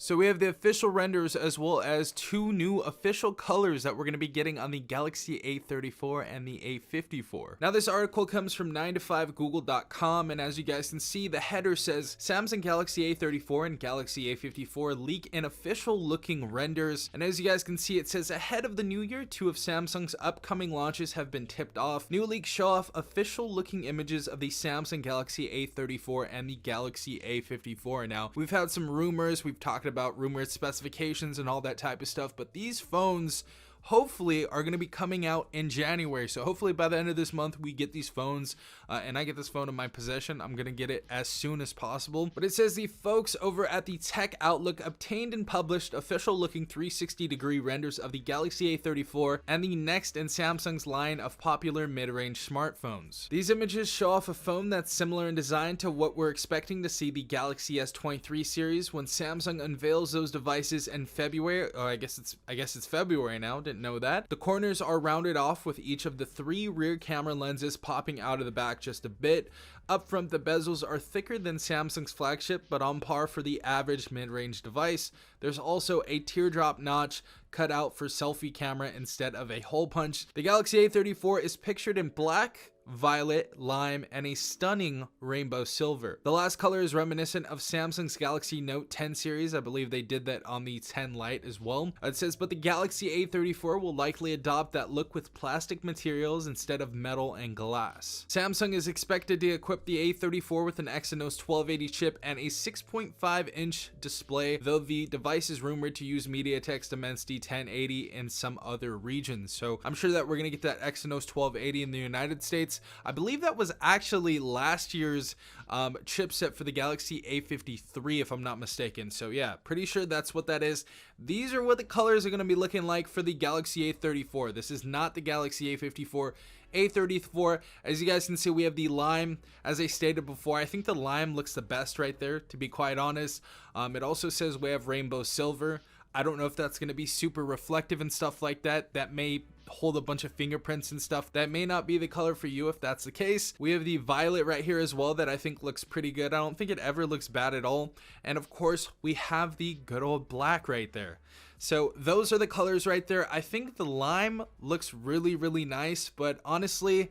So we have the official renders as well as two new official colors that we're going to be getting on the Galaxy A34 and the A54. Now this article comes from 9to5google.com, and as you guys can see, the header says Samsung Galaxy A34 and Galaxy A54 leak in official looking renders. And as you guys can see, it says ahead of the new year, two of Samsung's upcoming launches have been tipped off. New leaks show off official looking images of the Samsung Galaxy A34 and the Galaxy A54. Now we've had some rumors, we've talked about rumored specifications and all that type of stuff, but these phones hopefully are going to be coming out in January. So hopefully by the end of this month we get these phones, and I get this phone in my possession. I'm going to get it as soon as possible. But it says the folks over at the Tech Outlook obtained and published official looking 360-degree renders of the Galaxy A34 and the next in Samsung's line of popular mid-range smartphones. These images show off a phone that's similar in design to what we're expecting to see the Galaxy S23 series when Samsung unveils those devices in February. Oh, I guess it's February now. Didn't know that. The corners are rounded off with each of the three rear camera lenses popping out of the back just a bit. Up front, the bezels are thicker than Samsung's flagship, but on par for the average mid-range device. There's also a teardrop notch cut out for selfie camera instead of a hole punch. The Galaxy A34 is pictured in black, violet, lime, and a stunning rainbow silver. The last color is reminiscent of Samsung's Galaxy Note 10 series. I believe they did that on the 10 Lite as well. It says, but the Galaxy A34 will likely adopt that look with plastic materials instead of metal and glass. Samsung is expected to equip the A34 with an Exynos 1280 chip and a 6.5-inch display, though the device is rumored to use MediaTek's Dimensity 1080 in some other regions. So I'm sure that we're going to get that Exynos 1280 in the United States. I believe that was actually last year's chipset for the Galaxy A53, if I'm not mistaken. So yeah, pretty sure that's what that is. These are what the colors are going to be looking like for the Galaxy A34. This is not the Galaxy A54. A34, as you guys can see, we have the lime. As I stated before, I think the lime looks the best right there, to be quite honest. It also says we have rainbow silver. I don't know if that's going to be super reflective and stuff like that. That may hold a bunch of fingerprints and stuff. That may not be the color for you if that's the case. We have the violet right here as well that I think looks pretty good. I don't think it ever looks bad at all. And of course, we have the good old black right there. So those are the colors right there. I think the lime looks really, really nice, but honestly,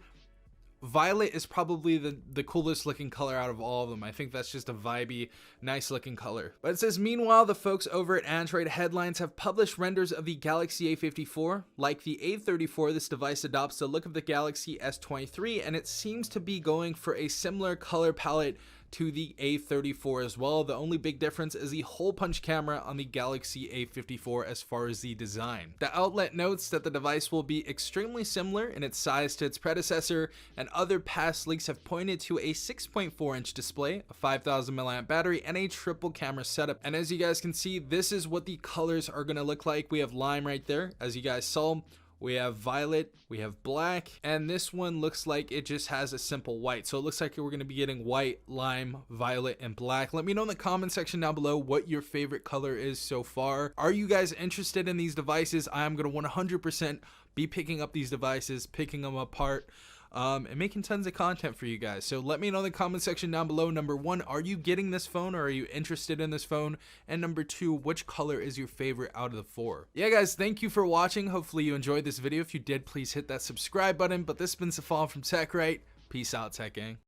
violet is probably the coolest looking color out of all of them. I think that's just a vibey, nice looking color. But it says, meanwhile, the folks over at Android Headlines have published renders of the Galaxy A54. Like the A34, this device adopts the look of the Galaxy S23, and it seems to be going for a similar color palette to the A34 as well. The only big difference is the hole punch camera on the Galaxy A54 as far as the design. The outlet notes that the device will be extremely similar in its size to its predecessor, and other past leaks have pointed to a 6.4-inch display, a 5,000 mAh battery, and a triple camera setup. And as you guys can see, this is what the colors are going to look like. We have lime right there, as you guys saw. We have violet, we have black, and this one looks like it just has a simple white. So it looks like we're going to be getting white, lime, violet, and black. Let me know in the comment section down below what your favorite color is so far. Are you guys interested in these devices? I am going to 100% be picking up these devices, picking them apart, and making tons of content for you guys. So let me know in the comment section down below. Number one, are you getting this phone, or are you interested in this phone? And number two, which color is your favorite out of the four? Yeah guys, thank you for watching. Hopefully you enjoyed this video. If you did, please hit that subscribe button. But this has been Safal from TechRight. Peace out, Tech Gang.